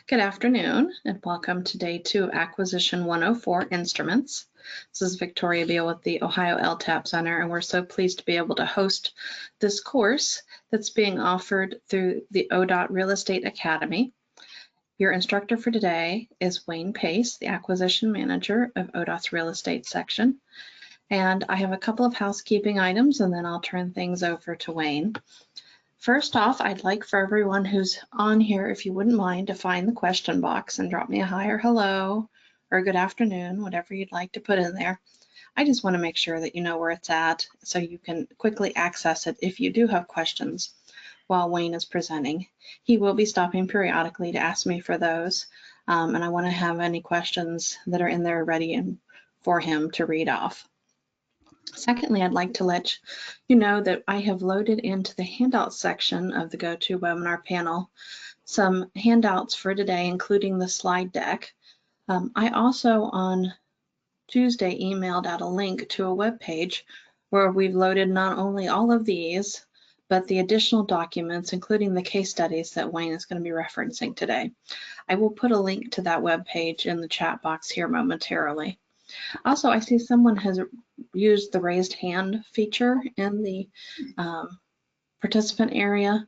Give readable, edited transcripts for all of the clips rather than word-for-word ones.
Good afternoon and welcome to day 2 of Acquisition 104 Instruments. This is Victoria Beal with the Ohio LTAP Center, and we're so pleased to be able to host this course that's being offered through the ODOT Real Estate Academy. Your instructor for today is Wayne Pace, the Acquisition Manager of ODOT's Real Estate Section. And I have a couple of housekeeping items and then I'll turn things over to Wayne. First off, I'd like for everyone who's on here, if you wouldn't mind, to find the question box and drop me a hi or hello or good afternoon, whatever you'd like to put in there. I just want to make sure that you know where it's at so you can quickly access it if you do have questions while Wayne is presenting. He will be stopping periodically to ask me for those, and I want to have any questions that are in there ready for him to read off. Secondly, I'd like to let you know that I have loaded into the handout section of the GoToWebinar panel some handouts for today, including the slide deck. I also on Tuesday emailed out a link to a web page where we've loaded not only all of these, but the additional documents, including the case studies that Wayne is going to be referencing today. I will put a link to that web page in the chat box here momentarily. Also, I see someone has used the raised hand feature in the participant area.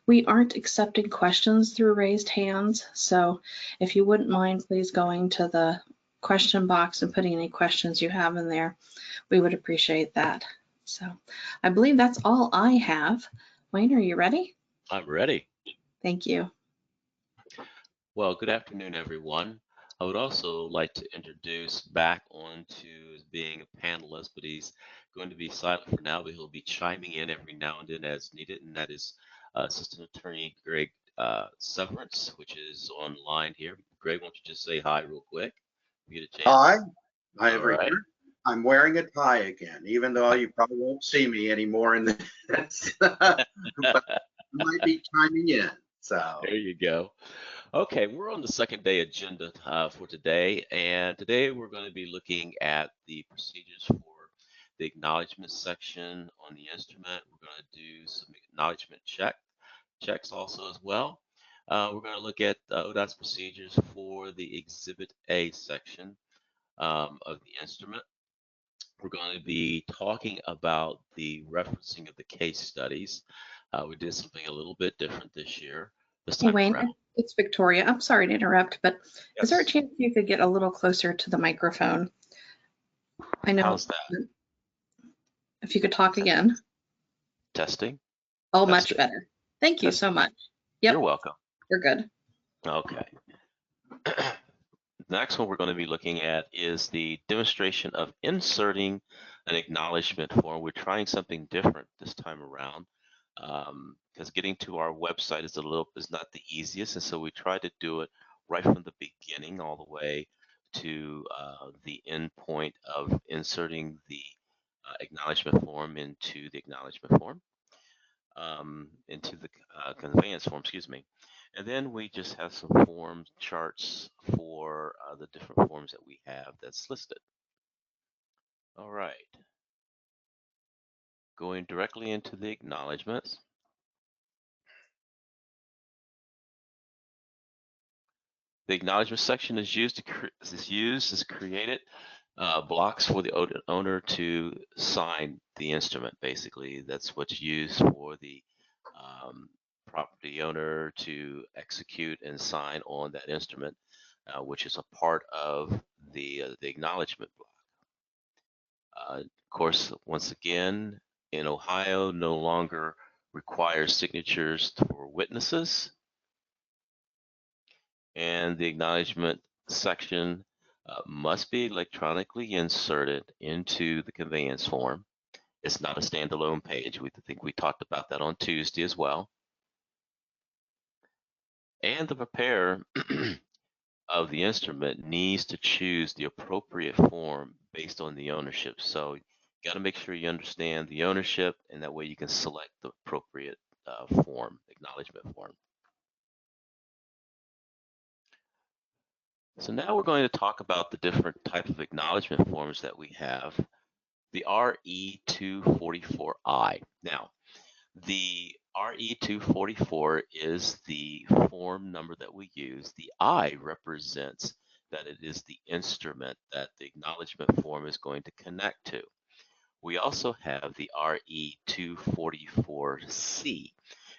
We aren't accepting questions through raised hands, so if you wouldn't mind, please going to the question box and putting any questions you have in there. We would appreciate that. So I believe that's all I have. Wayne, are you ready? I'm ready. Thank you. Well, good afternoon, everyone. I would also like to introduce back onto being a panelist, but he's going to be silent for now, but he'll be chiming in every now and then as needed, and that is Assistant Attorney Greg Severance, which is online here. Greg, why don't you just say hi real quick? You get a chance. Hi, everyone. Right. I'm wearing a tie again, even though you probably won't see me anymore in this. But I might be chiming in. So there you go. Okay, we're on the second day agenda for today, and today we're going to be looking at the procedures for the acknowledgement section on the instrument. We're going to do some acknowledgement checks also as well. We're going to look at ODOT's procedures for the Exhibit A section of the instrument. We're going to be talking about the referencing of the case studies. We did something a little bit different this year. Hey, Wayne, it's Victoria. I'm sorry to interrupt, but yes. Is there a chance you could get a little closer to the microphone? I know. How's that? If you could talk again. Testing. Oh, much better. Thank you so much. Yep. You're welcome. We're good. Okay. The next one we're going to be looking at is the demonstration of inserting an acknowledgement form. We're trying something different this time around. Because getting to our website is not the easiest, and so we try to do it right from the beginning all the way to the end point of inserting the acknowledgement form into the acknowledgement form, into the conveyance form, excuse me. And then we just have some form charts for the different forms that we have that's listed. All right. Going directly into the acknowledgements. The acknowledgement section is created blocks for the owner to sign the instrument. Basically, that's what's used for the property owner to execute and sign on that instrument, which is a part of the acknowledgement block. Of course, once again, in Ohio, no longer requires signatures for witnesses. And the acknowledgement section must be electronically inserted into the conveyance form. It's not a standalone page. I think we talked about that on Tuesday as well. And the preparer of the instrument needs to choose the appropriate form based on the ownership. So you got to make sure you understand the ownership, and that way you can select the appropriate form, acknowledgement form. So now we're going to talk about the different types of acknowledgement forms that we have. The RE244I. Now, the RE244 is the form number that we use. The I represents that it is the instrument that the acknowledgement form is going to connect to. We also have the RE244C,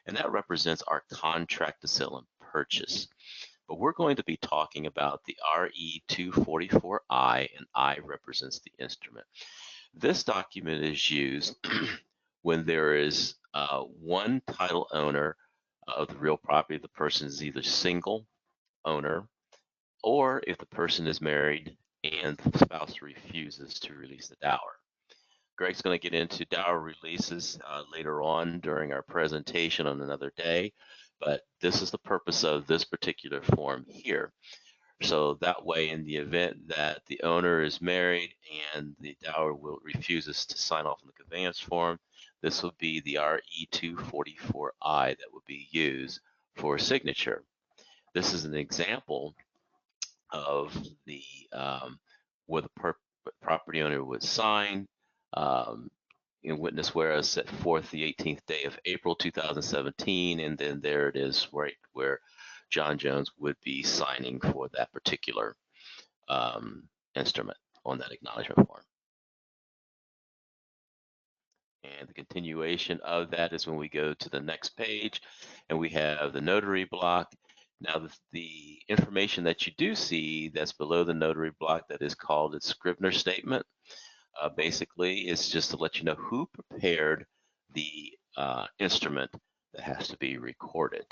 and that represents our contract to sell and purchase. But we're going to be talking about the RE244I, and I represents the instrument. This document is used when there is one title owner of the real property. The person is either single owner, or if the person is married and the spouse refuses to release the dower. Greg's going to get into dower releases later on during our presentation on another day, but this is the purpose of this particular form here. So that way, in the event that the owner is married and the dower refuses to sign off on the conveyance form, this would be the RE244I that would be used for signature. This is an example of the where the property owner would sign in witness whereas set forth the 18th day of April 2017, and then there it is right where John Jones would be signing for that particular instrument on that acknowledgement form. And the continuation of that is when we go to the next page and we have the notary block. Now the information that you do see that's below the notary block that is called its Scrivener statement, basically it's just to let you know who prepared the instrument that has to be recorded.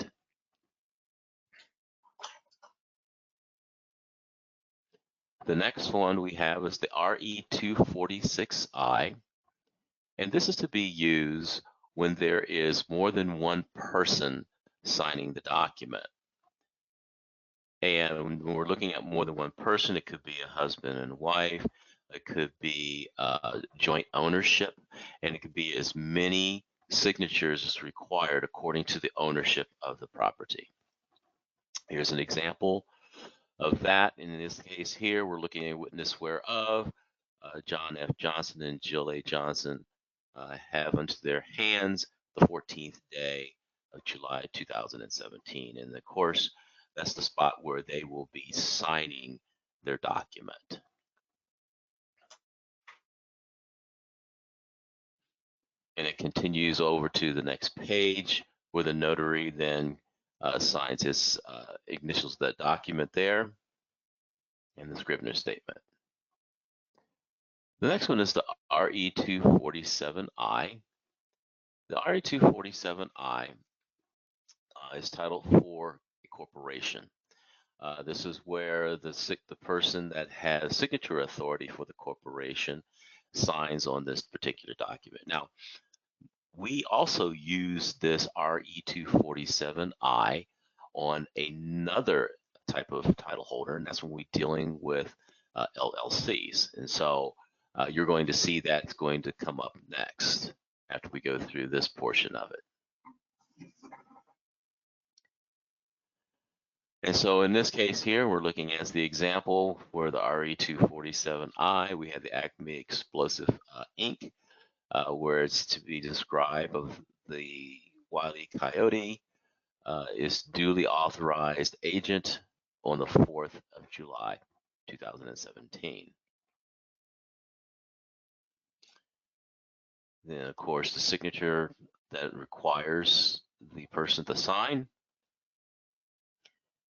The next one we have is the RE246I, and this is to be used when there is more than one person signing the document. And when we're looking at more than one person, it could be a husband and wife, it could be joint ownership, and it could be as many signatures as required according to the ownership of the property. Here's an example of that. In this case here, we're looking at witness whereof John F. Johnson and Jill A. Johnson have unto their hands the 14th day of July 2017. And of course, that's the spot where they will be signing their document. And it continues over to the next page where the notary then signs his initials of that document there and the Scrivener statement. The next one is the RE247I. The RE247I is titled for a corporation. This is where the person that has signature authority for the corporation signs on this particular document. Now, we also use this RE247I on another type of title holder, and that's when we're dealing with LLCs. And so you're going to see that's going to come up next after we go through this portion of it. And so in this case here, we're looking at the example where the RE247I, we have the Acme Explosive Inc., where it's to be described of the Wile E. Coyote is duly authorized agent on the 4th of July, 2017. Then, of course, the signature that requires the person to sign,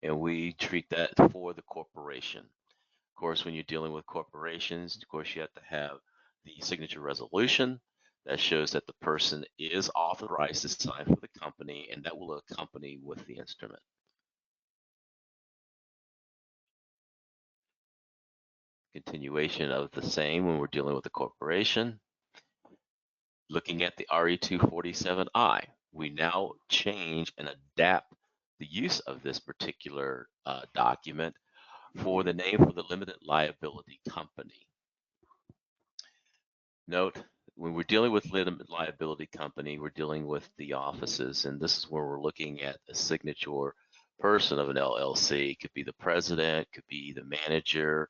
and we treat that for the corporation. Of course, when you're dealing with corporations, of course, you have to have the signature resolution that shows that the person is authorized to sign for the company, and that will accompany with the instrument. Continuation of the same when we're dealing with the corporation. Looking at the RE247I, we now change and adapt the use of this particular document for the name for the limited liability company. Note, when we're dealing with limited liability company, we're dealing with the offices, and this is where we're looking at a signature person of an LLC. It could be the president, could be the manager,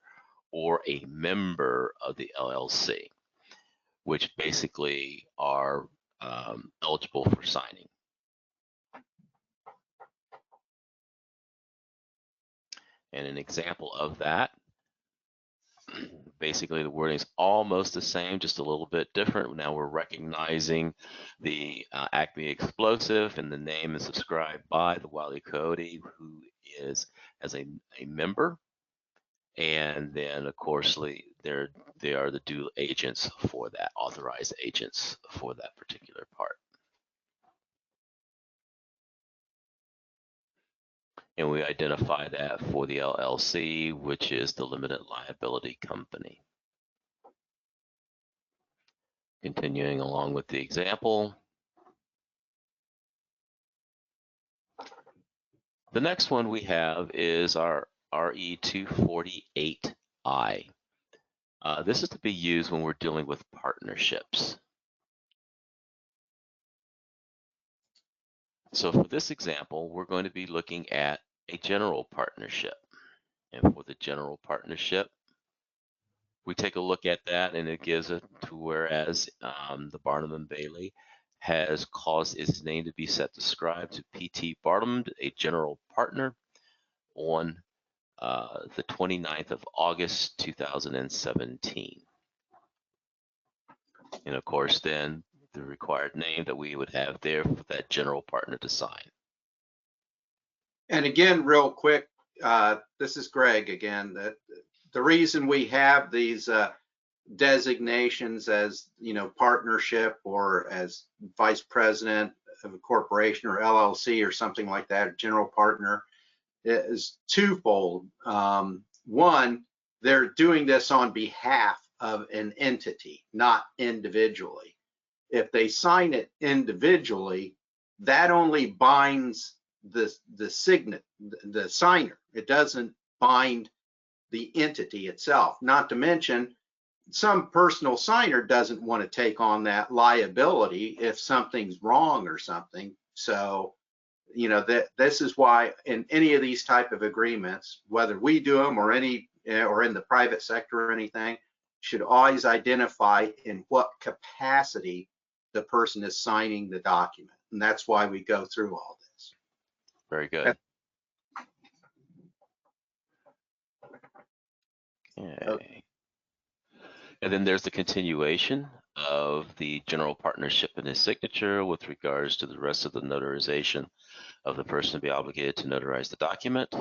or a member of the LLC, which basically are eligible for signing. And an example of that, basically the wording is almost the same, just a little bit different. Now we're recognizing the Acme explosive, and the name is subscribed by the Wile E. Coyote, who is as a member. And then, of course, they are the due agents for that, authorized agents for that particular part. And we identify that for the LLC, which is the limited liability company. Continuing along with the example. The next one we have is our RE 248I. This is to be used when we're dealing with partnerships. So for this example, we're going to be looking at a general partnership. And for the general partnership, we take a look at that, and it gives it to whereas the Barnum and Bailey has caused its name to be set described to P.T. Barnum, a general partner, on the 29th of August, 2017. And of course, then the required name that we would have there for that general partner to sign. And again, real quick, this is Greg again. The reason we have these designations as, partnership or as vice president of a corporation or LLC or something like that, general partner, is twofold. One, they're doing this on behalf of an entity, not individually. If they sign it individually, that only binds the signer. It doesn't bind the entity itself. Not to mention, some personal signer doesn't want to take on that liability if something's wrong or something. So, this is why in any of these type of agreements, whether we do them or in the private sector or anything, should always identify in what capacity the person is signing the document. And that's why we go through all this. Very good. Okay. And then there's the continuation of the general partnership in his signature with regards to the rest of the notarization of the person to be obligated to notarize the document.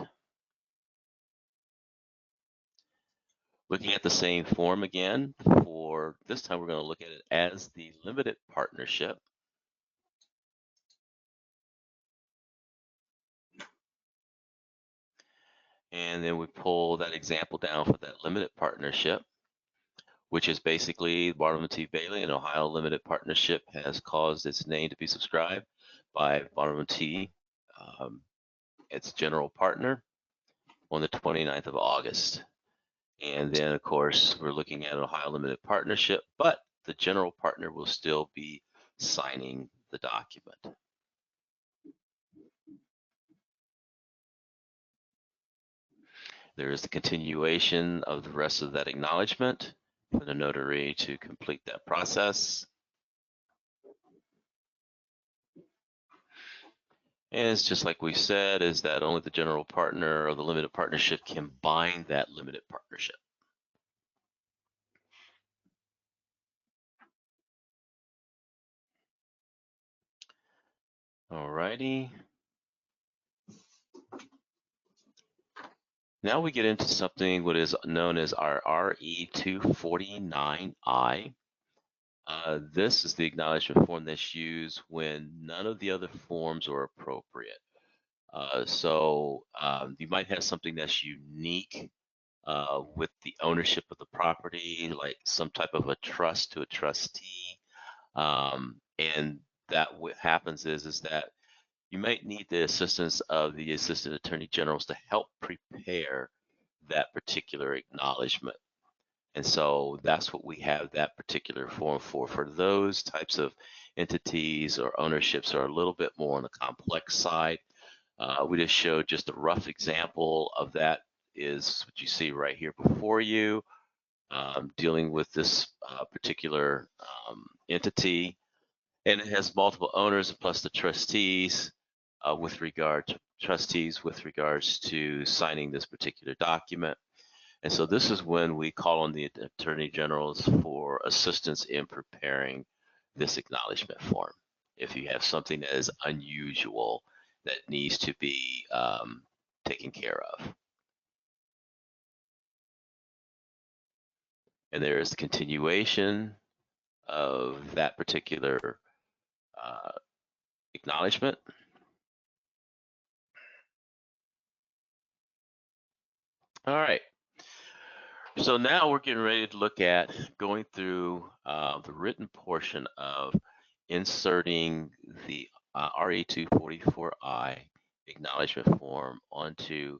Looking at the same form again, for this time we're going to look at it as the limited partnership. And then we pull that example down for that limited partnership, which is basically Barnum T. Bailey, an Ohio limited partnership, has caused its name to be subscribed by Barnum T., its general partner, on the 29th of August. And then, of course, we're looking at an Ohio limited partnership, but the general partner will still be signing the document. There is the continuation of the rest of that acknowledgement for the notary to complete that process. And it's just like we said, is that only the general partner or the limited partnership can bind that limited partnership. All righty. Now we get into something what is known as our RE 249I. This is the acknowledgement form that's used when none of the other forms are appropriate. So you might have something that's unique with the ownership of the property, like some type of a trust to a trustee. And that what happens is that you might need the assistance of the Assistant Attorney Generals to help prepare that particular acknowledgement. And so that's what we have that particular form for. For those types of entities or ownerships are a little bit more on the complex side. We just showed just a rough example of that is what you see right here before you, dealing with this particular entity. And it has multiple owners plus the trustees. with regard to trustees, with regards to signing this particular document. And so this is when we call on the Attorney Generals for assistance in preparing this acknowledgement form. If you have something that is unusual that needs to be taken care of. And there is the continuation of that particular acknowledgement. All right. So now we're getting ready to look at going through the written portion of inserting the RE244I acknowledgement form onto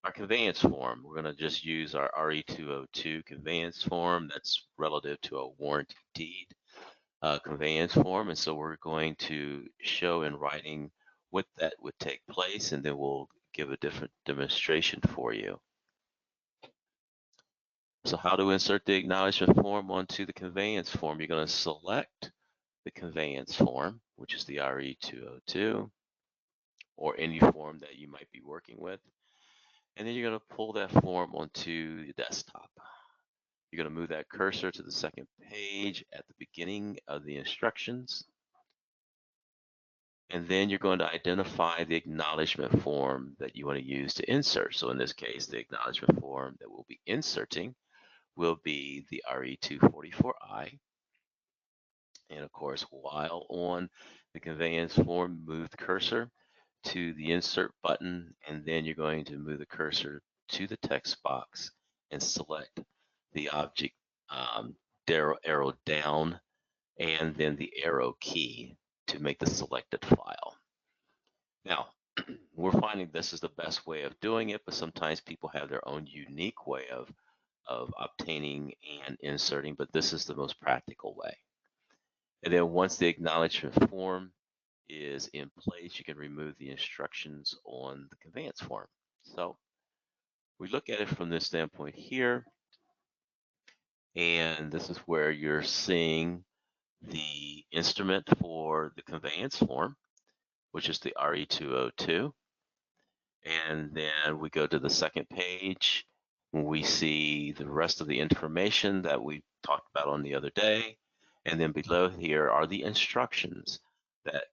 our conveyance form. We're going to just use our RE202 conveyance form that's relative to a warranty deed conveyance form. And so we're going to show in writing what that would take place, and then we'll give a different demonstration for you. So how to insert the acknowledgement form onto the conveyance form. You're going to select the conveyance form, which is the RE202, or any form that you might be working with. And then you're going to pull that form onto the desktop. You're going to move that cursor to the second page at the beginning of the instructions. And then you're going to identify the acknowledgement form that you want to use to insert. So in this case, the acknowledgement form that we'll be inserting will be the RE244I. And of course, while on the conveyance form, move the cursor to the insert button, and then you're going to move the cursor to the text box and select the object arrow down and then the arrow key to make the selected file. Now, we're finding this is the best way of doing it, but sometimes people have their own unique way of obtaining and inserting, but this is the most practical way. And then once the acknowledgement form is in place, you can remove the instructions on the conveyance form. So we look at it from this standpoint here, and this is where you're seeing the instrument for the conveyance form, which is the RE202. And then we go to the second page, we see the rest of the information that we talked about on the other day. And then below here are the instructions that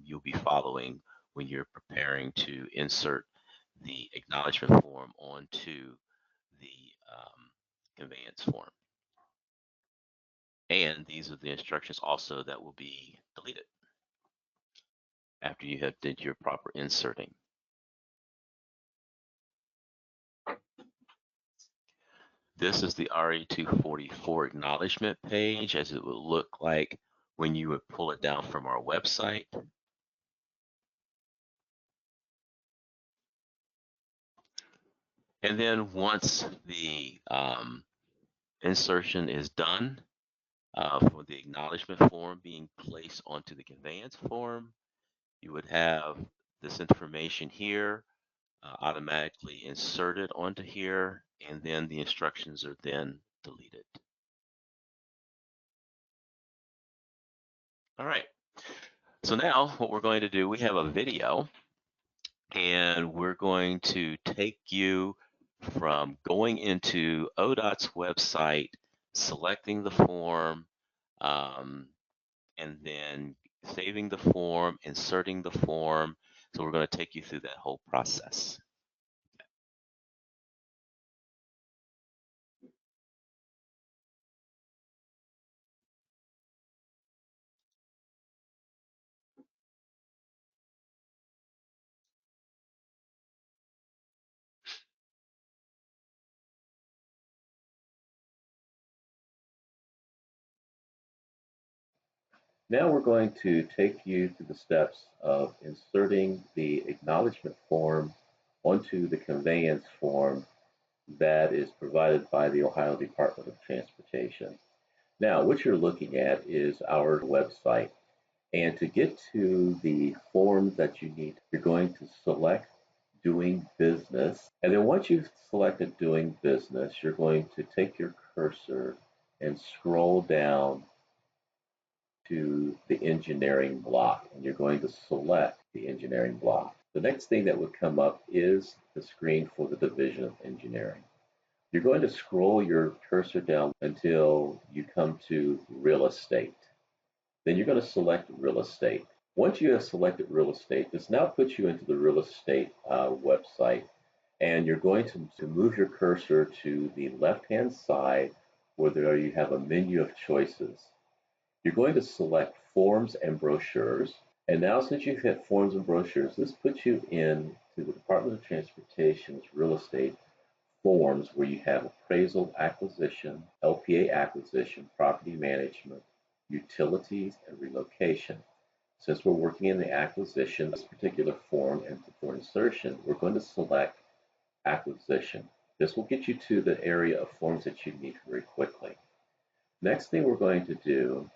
you'll be following when you're preparing to insert the acknowledgement form onto the conveyance form. And these are the instructions also that will be deleted after you have did your proper inserting. This is the RE244 acknowledgement page as it would look like when you would pull it down from our website. And then once the insertion is done for the acknowledgement form being placed onto the conveyance form, you would have this information here automatically inserted onto here, and then the instructions are then deleted. All right, so now what we're going to do, we have a video, and we're going to take you from going into ODOT's website, selecting the form, and then saving the form, inserting the form. So we're going to take you through that whole process. Now we're going to take you through the steps of inserting the acknowledgement form onto the conveyance form that is provided by the Ohio Department of Transportation. Now, what you're looking at is our website. And to get to the form that you need, you're going to select Doing Business. And then once you've selected Doing Business, you're going to take your cursor and scroll down to the engineering block, and you're going to select the engineering block. The next thing that would come up is the screen for the Division of Engineering. You're going to scroll your cursor down until you come to Real Estate. Then you're going to select Real Estate. Once you have selected Real Estate, this now puts you into the Real Estate website, and you're going to move your cursor to the left-hand side where there you have a menu of choices. You're going to select Forms and Brochures. And now since you've hit Forms and Brochures, this puts you in to the Department of Transportation's Real Estate forms where you have appraisal, acquisition, LPA acquisition, property management, utilities, and relocation. Since we're working in the acquisition, this particular form, and for insertion, we're going to select acquisition. This will get you to the area of forms that you need very quickly. Next thing we're going to do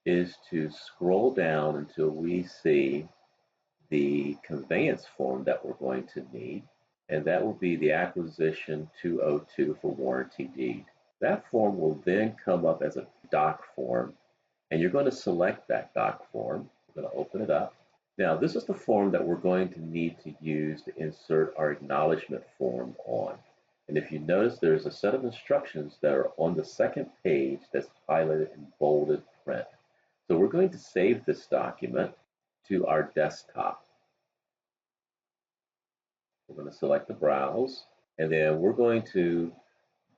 is to scroll down until we see the conveyance form that we're going to need, and that will be the Acquisition 202 for warranty deed. That form will then come up as a doc form, and you're going to select that doc form. We're going to open it up. Now, this is the form that we're going to need to use to insert our acknowledgement form on. And if you notice, there's a set of instructions that are on the second page that's highlighted in bolded print. So we're going to save this document to our desktop. We're going to select the Browse, and then we're going to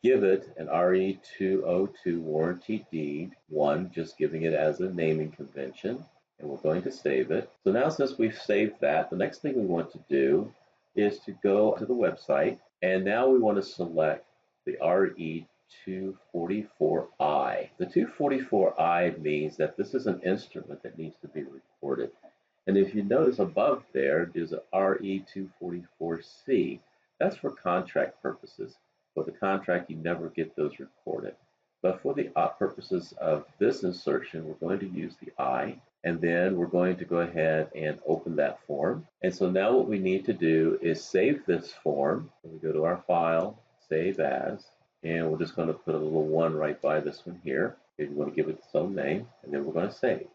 give it an RE202 warranty deed 1, just giving it as a naming convention, and we're going to save it. So now since we've saved that, the next thing we want to do is to go to the website, and now we want to select the RE244I. The 244I means that this is an instrument that needs to be recorded. And if you notice above there's a RE244C. That's for contract purposes. For the contract, you never get those recorded. But for the purposes of this insertion, we're going to use the I, and then we're going to go ahead and open that form. And so now what we need to do is save this form. We go to our file, save as, and we're just going to put a little 1 right by this one here. If you want to give it its own name, and then we're going to save.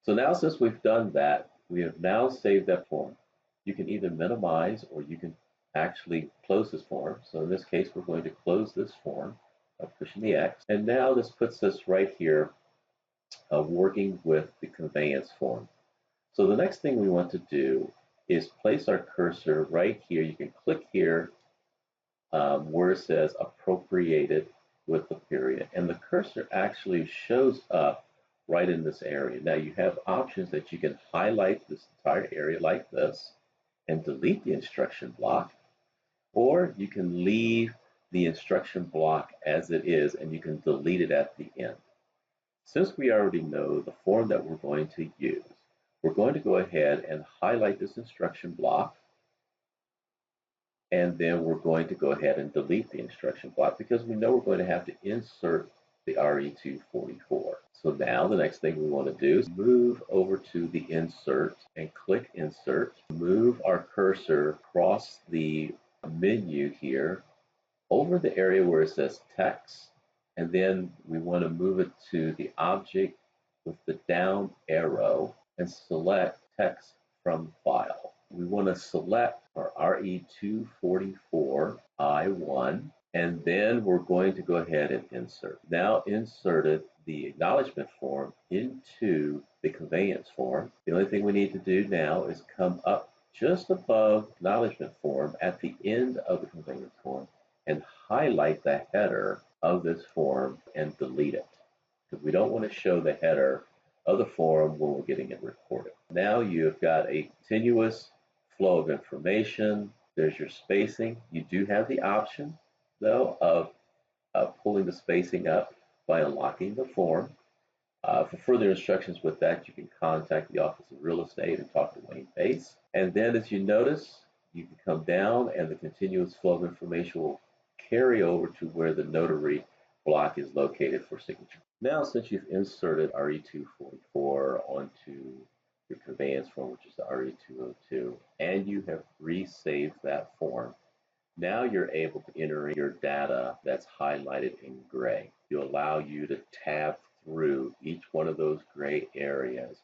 So now since we've done that, we have now saved that form. You can either minimize or you can actually close this form. So in this case, we're going to close this form by pushing the X. And now this puts us right here working with the conveyance form. So the next thing we want to do is place our cursor right here. You can click here where it says appropriated with the period. And the cursor actually shows up right in this area. Now you have options that you can highlight this entire area like this and delete the instruction block, or you can leave the instruction block as it is and you can delete it at the end. Since we already know the form that we're going to use, we're going to go ahead and highlight this instruction block, and then we're going to go ahead and delete the instruction block because we know we're going to have to insert the RE244. So now the next thing we want to do is move over to the insert and click insert. Move our cursor across the menu here over the area where it says text, and then we want to move it to the object with the down arrow and select text from file. We want to select our RE244I1, and then we're going to go ahead and insert. Now inserted the acknowledgement form into the conveyance form. The only thing we need to do now is come up just above acknowledgement form at the end of the conveyance form and highlight the header of this form and delete it, because we don't want to show the header of the form when we're getting it recorded. Now you've got a continuous flow of information. There's your spacing. You do have the option, though, of pulling the spacing up by unlocking the form. For further instructions with that, you can contact the Office of Real Estate and talk to Wayne Bates. And then as you notice, you can come down and the continuous flow of information will carry over to where the notary block is located for signature. Now, since you've inserted RE244 onto your conveyance form, which is the RE202, and you have resaved that form, now you're able to enter your data that's highlighted in gray. It'll allow you to tab through each one of those gray areas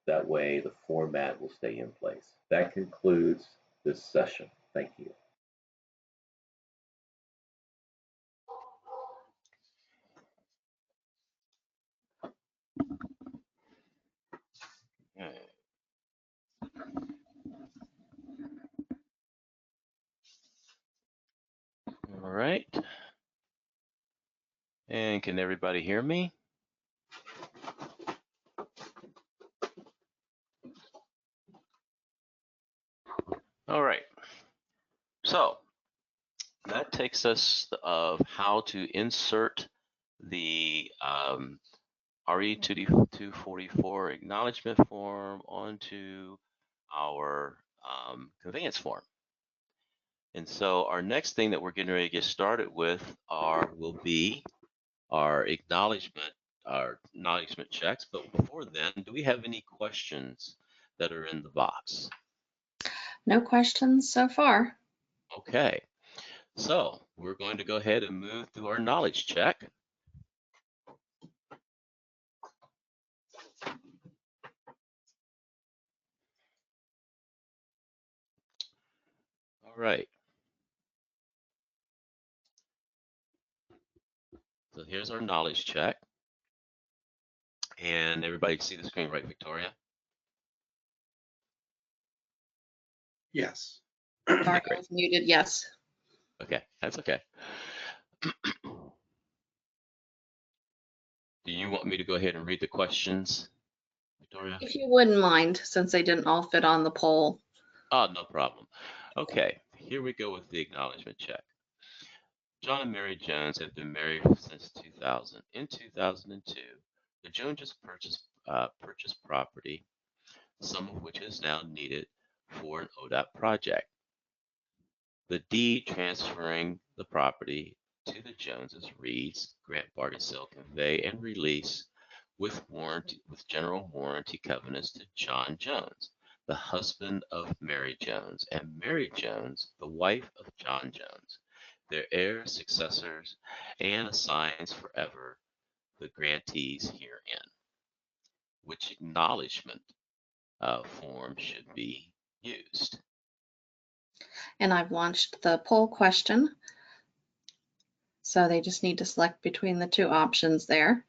That way the format will stay in place. That concludes this session. Thank you. All right. And can everybody hear me? All right. So that takes us of how to insert the RE244 acknowledgement form onto our conveyance form. And so our next thing that we're getting ready to get started with will be our acknowledgement checks. But before then, do we have any questions that are in the box? No questions so far. Okay, so we're going to go ahead and move through our knowledge check. All right. So here's our knowledge check. And everybody can see the screen, right, Victoria? Yes. Sorry, I Great. was muted. Yes. Okay, that's okay. Do you want me to go ahead and read the questions, Victoria? If you wouldn't mind, since they didn't all fit on the poll. Oh, no problem. Okay, here we go with the acknowledgement check. John and Mary Jones have been married since 2000. In 2002, the Joneses purchased property, some of which is now needed for an ODOT project. The deed transferring the property to the Joneses reads grant, bargain, sell, convey, and release with general warranty covenants to John Jones, the husband of Mary Jones, and Mary Jones, the wife of John Jones, their heirs, successors, and assigns forever the grantees herein. Which acknowledgement form should be used? And I've launched the poll question. So they just need to select between the two options there.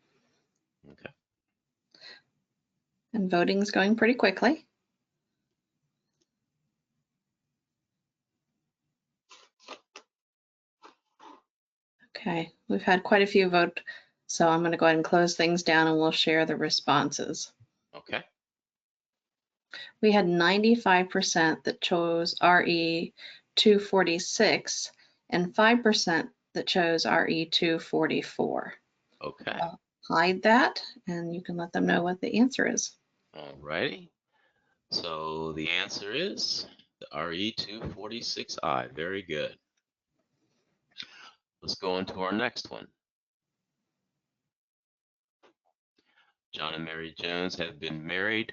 Okay. And voting's going pretty quickly. Okay, we've had quite a few vote. So I'm going to go ahead and close things down and we'll share the responses. Okay. We had 95% that chose RE 246 and 5% that chose RE 244. Okay. I'll hide that and you can let them know what the answer is. All righty. So the answer is the RE246I. Very good. Let's go on to our next one. John and Mary Jones have been married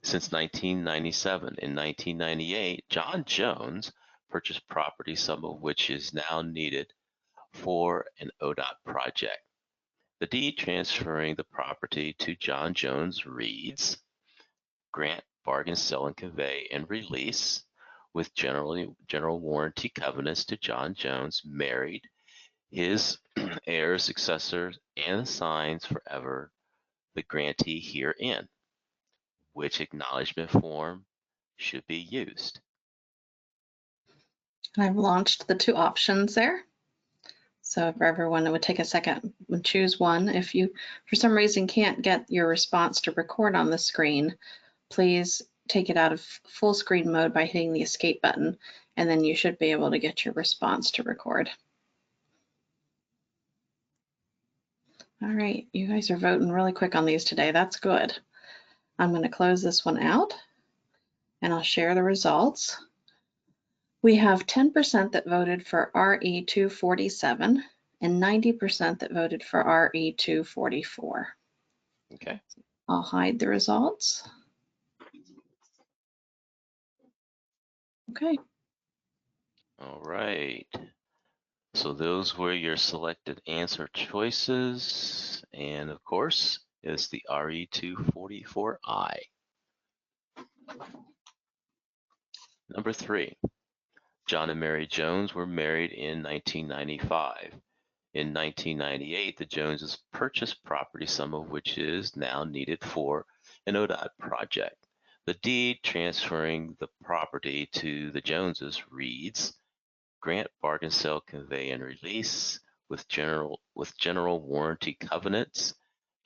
since 1997. In 1998, John Jones purchased property, some of which is now needed for an ODOT project. The deed transferring the property to John Jones reads grant, bargain, sell, and convey, and release with general warranty covenants to John Jones, married, his heirs, successors, and assigns forever the grantee herein. Which acknowledgement form should be used? I've launched the two options there. So for everyone, it would take a second and choose one. If you, for some reason, can't get your response to record on the screen, please take it out of full screen mode by hitting the escape button, and then you should be able to get your response to record. All right, you guys are voting really quick on these today. That's good. I'm going to close this one out and I'll share the results. We have 10% that voted for RE247 and 90% that voted for RE244. Okay. I'll hide the results. Okay. All right. So those were your selected answer choices. And of course, it's the RE244I. Number 3, John and Mary Jones were married in 1995. In 1998, the Joneses purchased property, some of which is now needed for an ODOT project. The deed transferring the property to the Joneses reads, grant, bargain, sell, convey, and release with general warranty covenants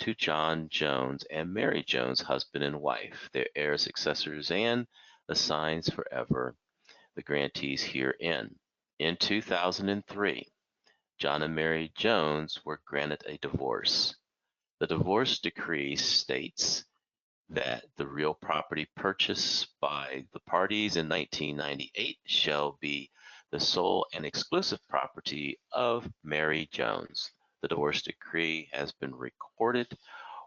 to John Jones and Mary Jones, husband and wife, their heirs, successors, and assigns forever the grantees herein. In 2003, John and Mary Jones were granted a divorce. The divorce decree states that the real property purchased by the parties in 1998 shall be the sole and exclusive property of Mary Jones. The divorce decree has been recorded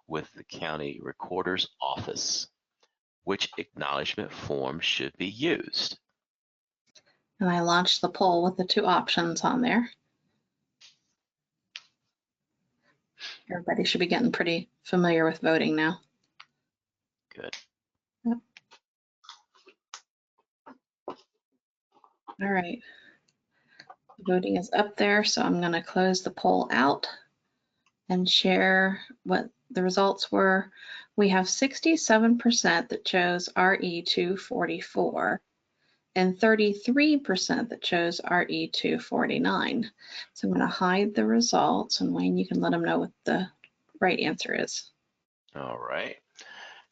with the county recorder's office. Which acknowledgement form should be used? And I launched the poll with the 2 options on there. Everybody should be getting pretty familiar with voting now. Good. Yep. All right. Voting is up there, so I'm going to close the poll out and share what the results were. We have 67% that chose RE244 and 33% that chose RE249. So I'm going to hide the results, and Wayne, you can let them know what the right answer is. All right.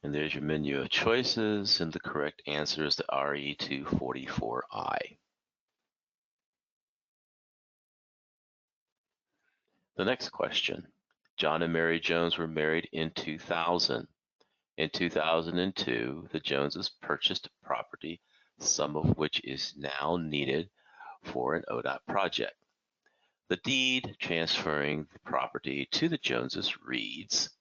And there's your menu of choices, and the correct answer is the RE244I. The next question. John and Mary Jones were married in 2000. In 2002, the Joneses purchased property, some of which is now needed for an ODOT project. The deed transferring the property to the Joneses reads,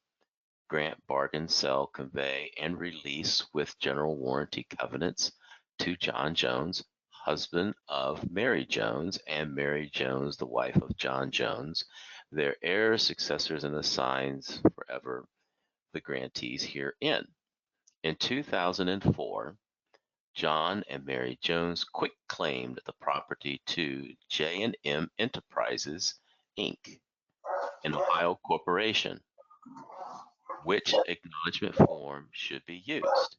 grant, bargain, sell, convey, and release with general warranty covenants to John Jones, husband of Mary Jones, and Mary Jones, the wife of John Jones, their heirs, successors, and assigns forever the grantees herein. In 2004, John and Mary Jones quitclaimed the property to J&M Enterprises, Inc., an Ohio corporation. Which acknowledgement form should be used?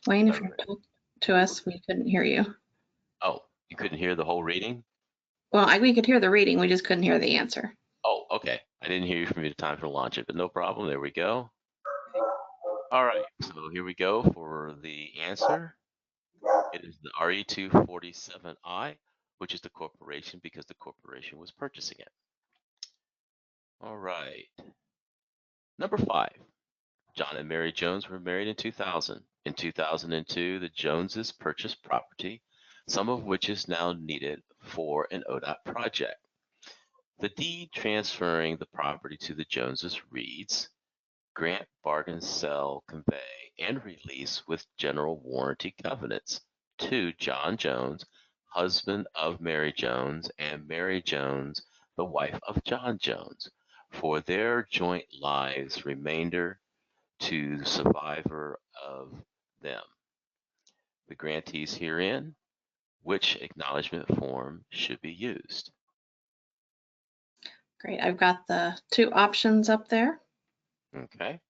Wayne, if you talk to us, we couldn't hear you. Oh, you couldn't hear the whole reading? Well, we could hear the reading, we just couldn't hear the answer. Oh, okay. I didn't hear you from you time to launch it, but no problem. There we go. All right, so here we go for the answer. It is the RE247I, which is the corporation because the corporation was purchasing it. All right. Number 5. John and Mary Jones were married in 2000. In 2002, the Joneses purchased property, some of which is now needed for an ODOT project. The deed transferring the property to the Joneses reads, grant, bargain, sell, convey, and release with general warranty covenants to John Jones, husband of Mary Jones, and Mary Jones, the wife of John Jones, for their joint lives remainder to the survivor of them. The grantees herein, which acknowledgement form should be used? Great, I've got the 2 options up there. Okay.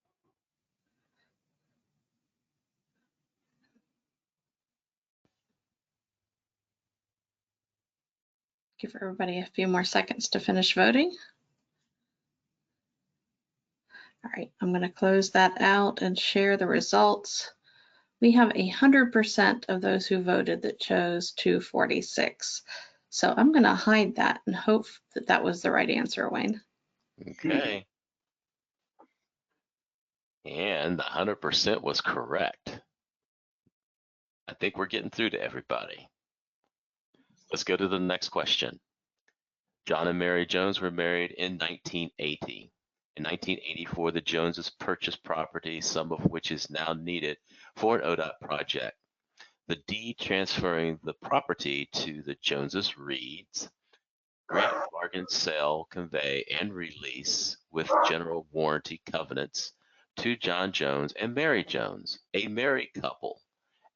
Give everybody a few more seconds to finish voting. All right, I'm going to close that out and share the results. We have 100% of those who voted that chose 246. So I'm going to hide that and hope that that was the right answer, Wayne. Okay. And the 100% was correct. I think we're getting through to everybody. Let's go to the next question. John and Mary Jones were married in 1980. In 1984, the Joneses purchased property, some of which is now needed for an ODOT project. The deed transferring the property to the Joneses reads, grant, bargain, sell, convey, and release with general warranty covenants to John Jones and Mary Jones, a married couple,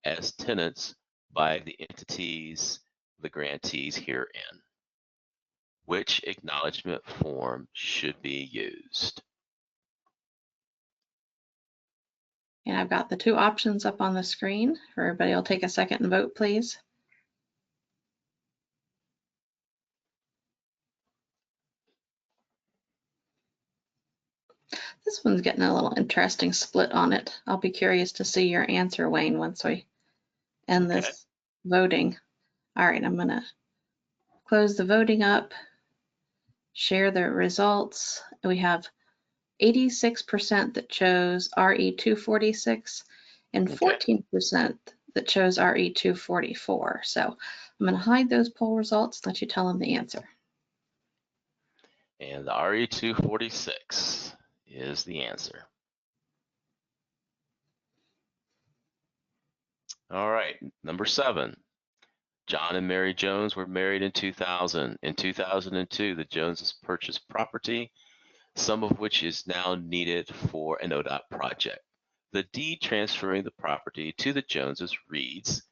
as tenants by the entities, the grantees herein. Which acknowledgement form should be used? And I've got the two options up on the screen. Everybody will take a second and vote, please. This one's getting a little interesting split on it. I'll be curious to see your answer, Wayne, once we end this voting. All right, I'm gonna close the voting up, share the results. We have 86% that chose RE 246 and 14% that chose RE 244. So I'm gonna hide those poll results, let you tell them the answer. And the RE 246 is the answer. All right, number 7. John and Mary Jones were married in 2000. In 2002, the Joneses purchased property, some of which is now needed for an ODOT project. The deed transferring the property to the Joneses reads,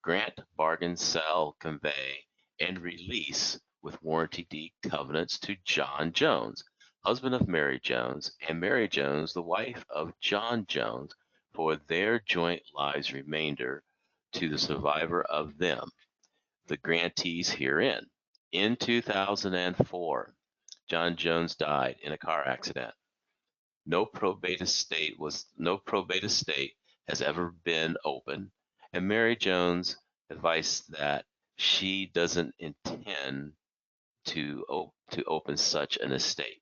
grant, bargain, sell, convey, and release with warranty deed covenants to John Jones, husband of Mary Jones, and Mary Jones, the wife of John Jones, for their joint lives remainder to the survivor of them, the grantees herein. In 2004, John Jones died in a car accident. No probate estate has ever been opened, and Mary Jones advised that she doesn't intend to open such an estate.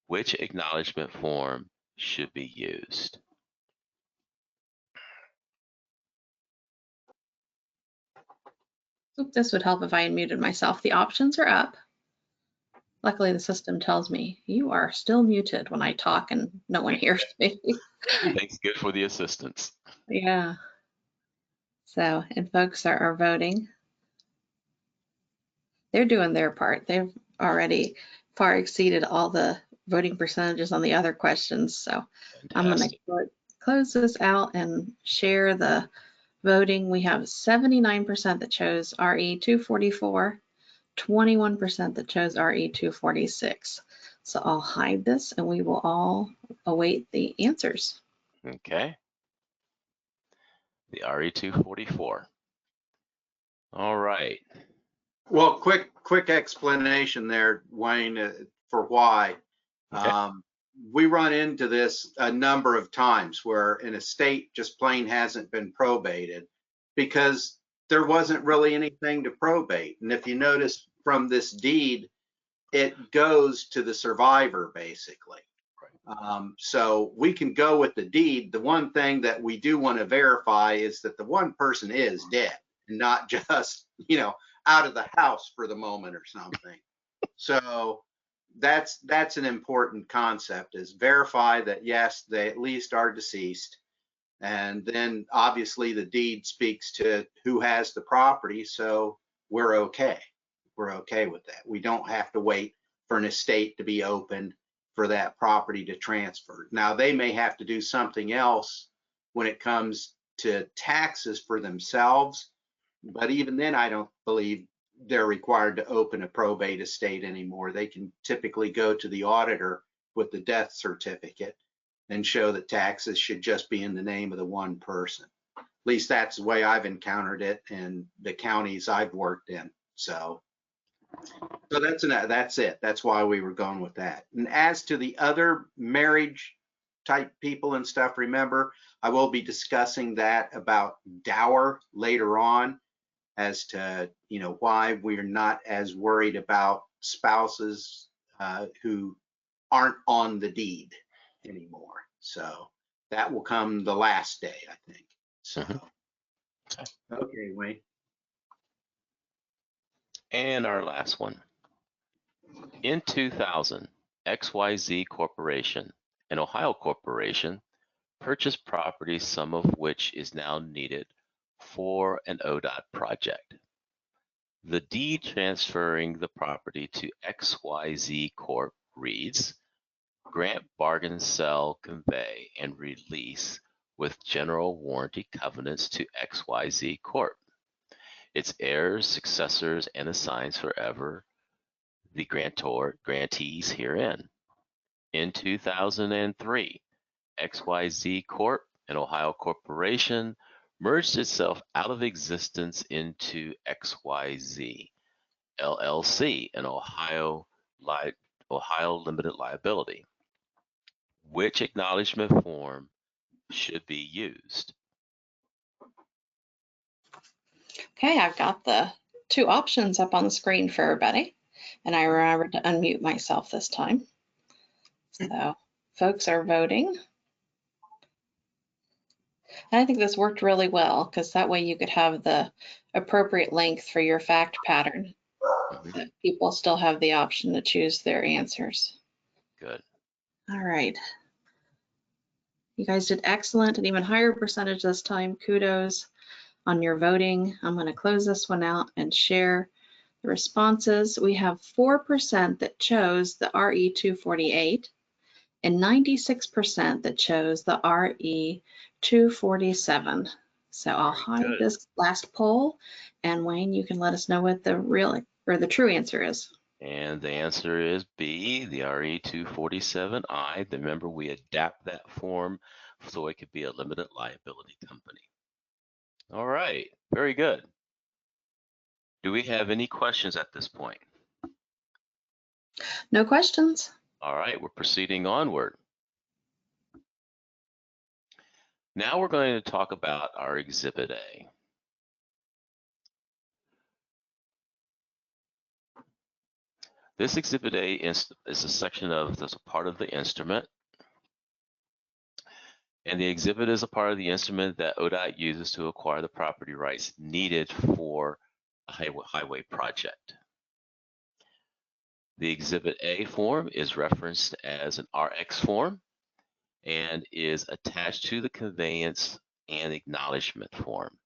Which acknowledgement form should be used? Oop, this would help if I unmuted myself. The options are up. Luckily, the system tells me you are still muted when I talk and no one hears me. Thanks, good for the assistance. Yeah. So, and folks are voting. They're doing their part. They've already far exceeded all the voting percentages on the other questions. So I'm going to close this out and share the voting. We have 79% that chose RE 244, 21% that chose RE 246. So I'll hide this and we will all await the answers. Okay. The RE 244. All right. Well, quick explanation there, Wayne, for why. Okay. We run into this a number of times where an estate just plain hasn't been probated because there wasn't really anything to probate. And if you notice from this deed, it goes to the survivor basically. So we can go with the deed. The one thing that we do want to verify is that the one person is dead and not just, out of the house for the moment or something. So that's an important concept, is verify that yes, they at least are deceased. And then obviously the deed speaks to who has the property. So we're okay. We're okay with that. We don't have to wait for an estate to be opened for that property to transfer. Now they may have to do something else when it comes to taxes for themselves, but even then I don't believe they're required to open a probate estate anymore. They can typically go to the auditor with the death certificate and show that taxes should just be in the name of the one person. At least that's the way I've encountered it in the counties I've worked in. So that's it. That's why we were going with that. And as to the other marriage type people and stuff, remember, I will be discussing that about dower later on as to, you know, why we're not as worried about spouses who aren't on the deed anymore. So that will come the last day, I think. So, okay, Wayne. And our last one. In 2000, XYZ Corporation, an Ohio corporation, purchased property, some of which is now needed for an ODOT project. The deed transferring the property to XYZ Corp reads, grant, bargain, sell, convey, and release with general warranty covenants to XYZ Corp, its heirs, successors, and assigns forever the grantees herein. In 2003, XYZ Corp, an Ohio corporation, merged itself out of existence into XYZ LLC, an Ohio limited liability. Which acknowledgement form should be used? Okay, I've got the two options up on the screen for everybody, and I remembered to unmute myself this time. So folks are voting. And I think this worked really well because that way you could have the appropriate length for your fact pattern. That people still have the option to choose their answers. Good. All right. You guys did excellent, an even higher percentage this time. Kudos on your voting. I'm going to close this one out and share the responses. We have 4% that chose the RE248 and 96% that chose the RE247. So I'll hide this last poll, and Wayne, you can let us know what the real or the true answer is. And the answer is B, the RE247I. Remember, we adapt that form so it could be a limited liability company. All right, very good. Do we have any questions at this point? No questions. All right, we're proceeding onward. Now we're going to talk about our Exhibit A. This Exhibit A is a section of, that's a part of the instrument. And the exhibit is a part of the instrument that ODOT uses to acquire the property rights needed for a highway project. The Exhibit A form is referenced as an RX form and is attached to the conveyance and acknowledgement form,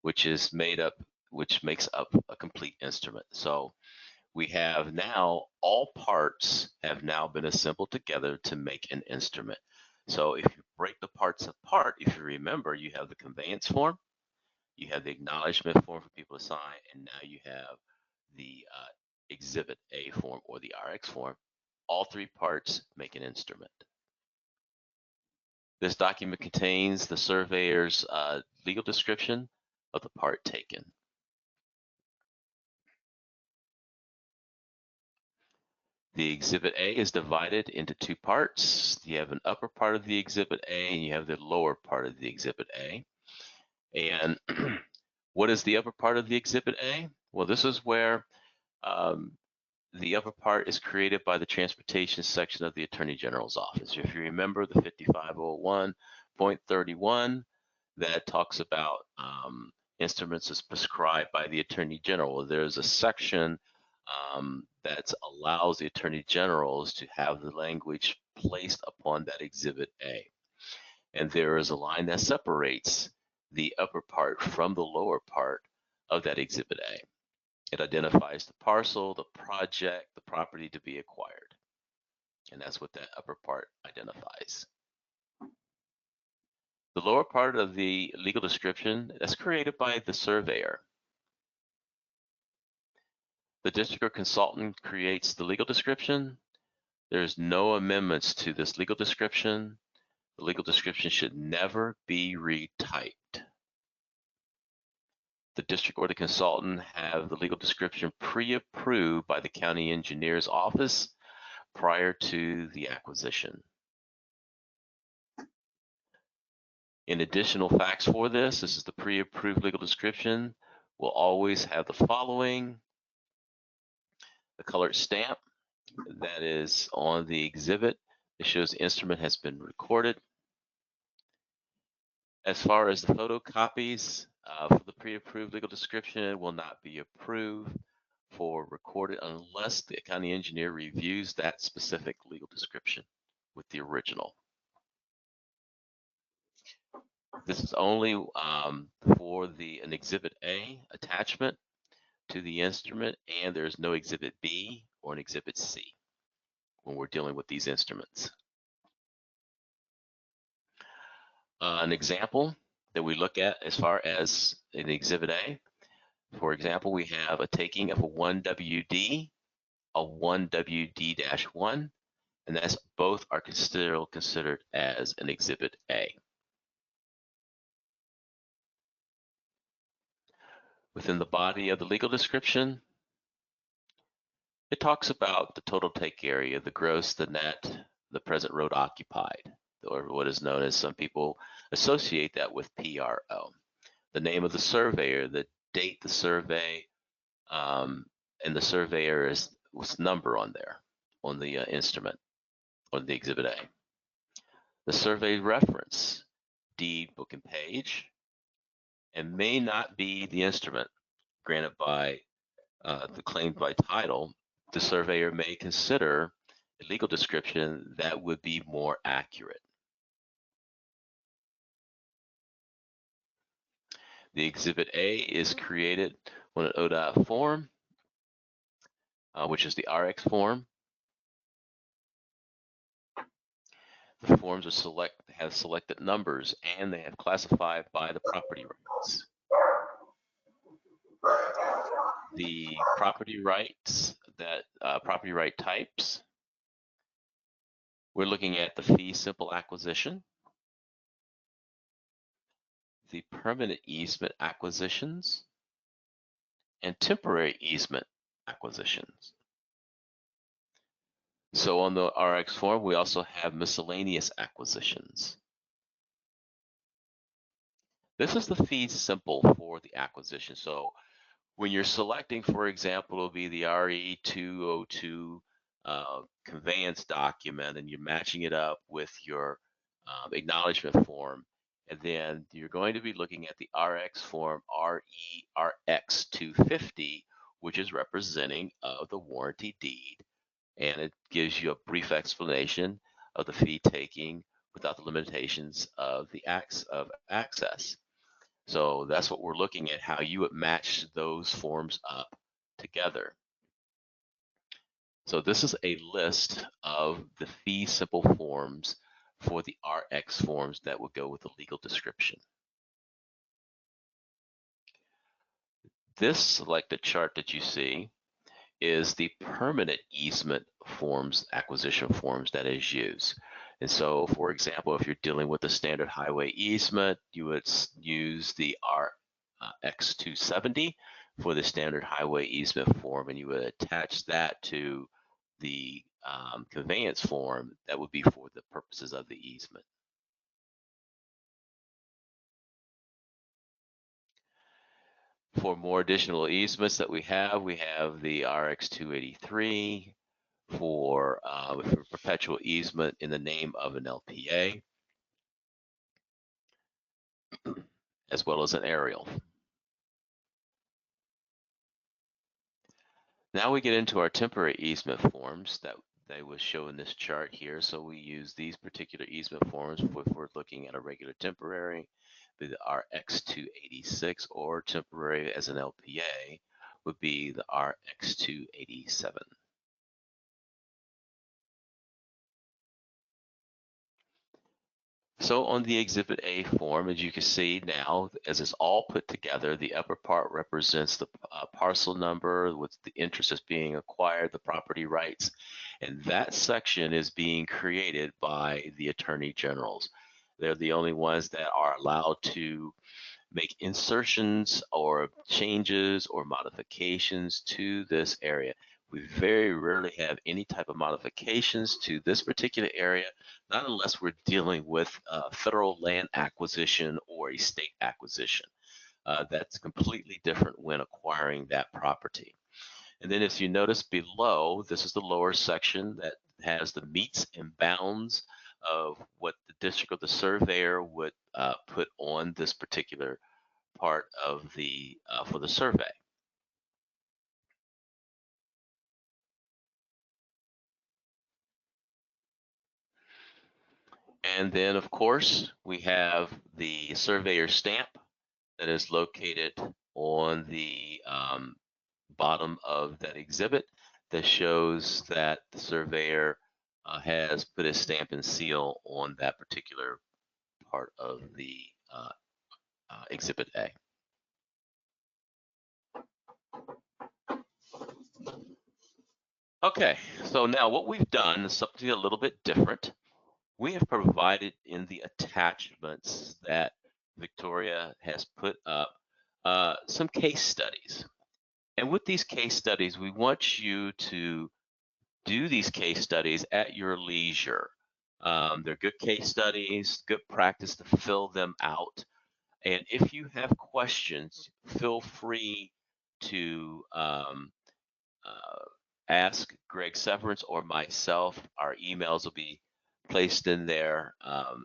which makes up a complete instrument. So we have now, all parts have now been assembled together to make an instrument. So if you break the parts apart, if you remember, you have the conveyance form, you have the acknowledgement form for people to sign, and now you have the Exhibit A form or the RX form. All three parts make an instrument. This document contains the surveyor's legal description of the part taken. The Exhibit A is divided into two parts. You have an upper part of the Exhibit A and you have the lower part of the Exhibit A. And what is the upper part of the Exhibit A? Well, this is where the upper part is created by the Transportation Section of the Attorney General's Office. If you remember the 5501.31 that talks about instruments as prescribed by the Attorney General, there's a section that allows the Attorney Generals to have the language placed upon that Exhibit A. And there is a line that separates the upper part from the lower part of that Exhibit A. It identifies the parcel, the project, the property to be acquired. And that's what that upper part identifies. The lower part of the legal description, that's created by the surveyor. The district or consultant creates the legal description. There's no amendments to this legal description. The legal description should never be retyped. The district or the consultant have the legal description pre-approved by the county engineer's office prior to the acquisition. In additional facts for this is the pre-approved legal description will always have the following: the colored stamp that is on the exhibit. It shows the instrument has been recorded. As far as the photocopies for the pre-approved legal description, it will not be approved for recorded unless the county engineer reviews that specific legal description with the original. This is only for an Exhibit A attachment to the instrument, and there's no Exhibit B or an Exhibit C when we're dealing with these instruments. An example that we look at as far as an Exhibit A, for example, we have a taking of a 1WD, a 1WD-1, and that's both are considered as an Exhibit A. Within the body of the legal description, it talks about the total take area, the gross, the net, the present road occupied, or what is known as, some people associate that with PRO. The name of the surveyor, the date the survey, and the surveyor's number on there, on the instrument, on the Exhibit A. The survey reference, deed, book, and page, and may not be the instrument granted by the claimed by title. The surveyor may consider a legal description that would be more accurate. The Exhibit A is created on an ODOT form, which is the RX form. The forms are have selected numbers, and they have classified by the property rights. The property rights, property right types, we're looking at the fee simple acquisition, the permanent easement acquisitions, and temporary easement acquisitions. So on the RX form, we also have miscellaneous acquisitions. This is the fee simple for the acquisition. So when you're selecting, for example, it'll be the RE202 conveyance document, and you're matching it up with your acknowledgement form. And then you're going to be looking at the RX form RERX250, which is representing of the warranty deed. And it gives you a brief explanation of the fee taking without the limitations of the access. So that's what we're looking at, how you would match those forms up together. So this is a list of the fee simple forms for the RX forms that would go with the legal description. This selected chart that you see is the permanent easement forms, acquisition forms that is used. And so, for example, if you're dealing with the standard highway easement, you would use the RX270 for the standard highway easement form, and you would attach that to the conveyance form that would be for the purposes of the easement. For more additional easements that we have the RX283 for perpetual easement in the name of an LPA, as well as an aerial. Now we get into our temporary easement forms that they will show in this chart here. So we use these particular easement forms if we're looking at a regular temporary, the RX286, or temporary as an LPA would be the RX287. So on the Exhibit A form, as you can see now, as it's all put together, the upper part represents the parcel number with the interest that's being acquired, the property rights, and that section is being created by the Attorney Generals. They're the only ones that are allowed to make insertions or changes or modifications to this area. We very rarely have any type of modifications to this particular area, not unless we're dealing with federal land acquisition or a state acquisition. That's completely different when acquiring that property. And then if you notice below, this is the lower section that has the meets and bounds of what the district or the surveyor would put on this particular part of the for the survey. And then of course we have the surveyor stamp that is located on the bottom of that exhibit that shows that the surveyor has put his stamp and seal on that particular part of the Exhibit A. Okay, so now what we've done is something a little bit different. We have provided in the attachments that Victoria has put up some case studies. And with these case studies, we want you to do these case studies at your leisure. They're good case studies, good practice to fill them out. And if you have questions, feel free to ask Greg Severance or myself. Our emails will be placed in there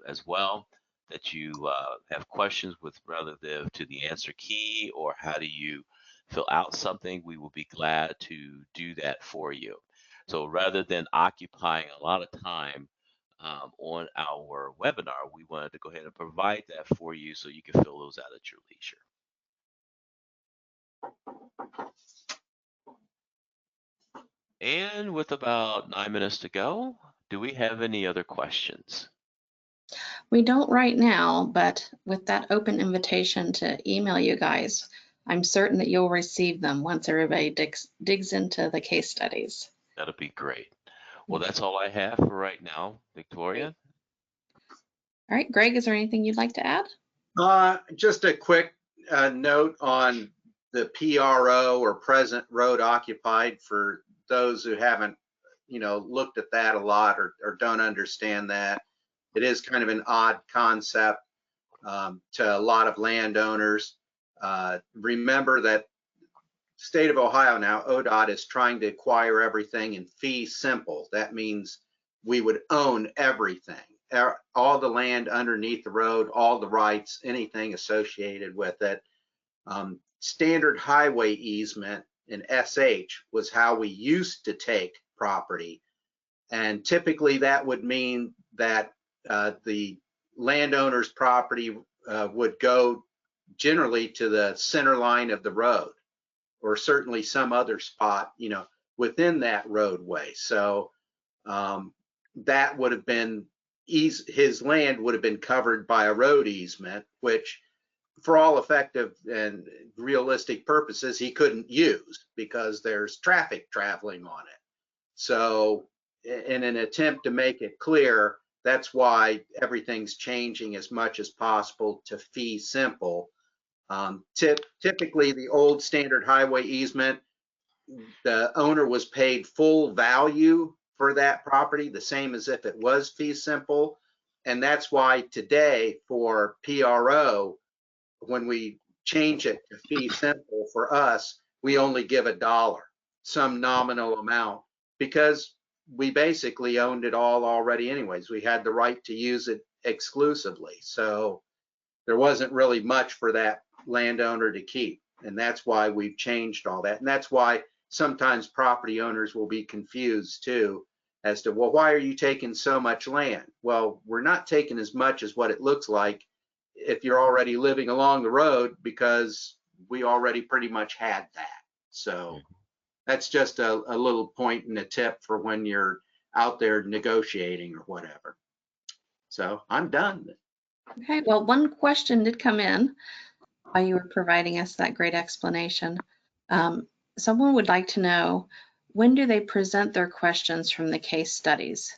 as well, that you have questions with relative to the answer key or how do you fill out something. We will be glad to do that for you. So rather than occupying a lot of time on our webinar, we wanted to go ahead and provide that for you so you can fill those out at your leisure. And with about 9 minutes to go, do we have any other questions? We don't right now, but with that open invitation to email you guys, I'm certain that you'll receive them once everybody digs into the case studies. That'll be great. Well, that's all I have for right now, Victoria. All right, Greg, is there anything you'd like to add? Just a quick note on the PRO or present road occupied for those who haven't, looked at that a lot or don't understand that. It is kind of an odd concept to a lot of landowners. Remember that state of Ohio now, ODOT is trying to acquire everything in fee simple. That means we would own everything, all the land underneath the road, all the rights, anything associated with it. Standard highway easement in SH was how we used to take property. And typically that would mean that the landowner's property would go generally to the center line of the road, or certainly some other spot, within that roadway. So that would have been, his land would have been covered by a road easement, which for all effective and realistic purposes, he couldn't use because there's traffic traveling on it. So in an attempt to make it clear, that's why everything's changing as much as possible to fee simple. Typically the old standard highway easement, the owner was paid full value for that property, the same as if it was fee simple. And that's why today for PRO, when we change it to fee simple for us, we only give $1, some nominal amount, because we basically owned it all already anyways. We had the right to use it exclusively. So there wasn't really much for that landowner to keep. And that's why we've changed all that. And that's why sometimes property owners will be confused too, as to, well, why are you taking so much land? Well, we're not taking as much as what it looks like if you're already living along the road, because we already pretty much had that. So that's just a little point and a tip for when you're out there negotiating or whatever. So I'm done. Okay, well, one question did come in while you were providing us that great explanation. Someone would like to know, when do they present their questions from the case studies?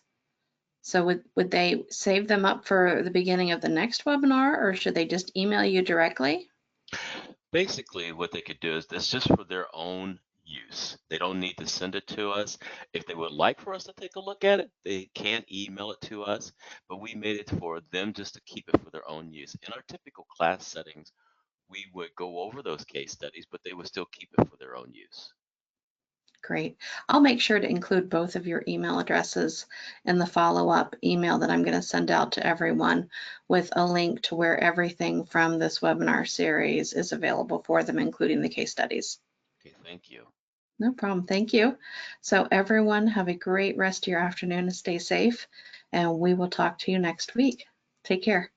So would they save them up for the beginning of the next webinar, or should they just email you directly? Basically, what they could do is this just for their own use. They don't need to send it to us. If they would like for us to take a look at it, they can email it to us, but we made it for them just to keep it for their own use. In our typical class settings, we would go over those case studies, but they would still keep it for their own use. Great. I'll make sure to include both of your email addresses in the follow-up email that I'm going to send out to everyone with a link to where everything from this webinar series is available for them, including the case studies. Okay, thank you. No problem. Thank you. So everyone have a great rest of your afternoon and stay safe, and we will talk to you next week. Take care.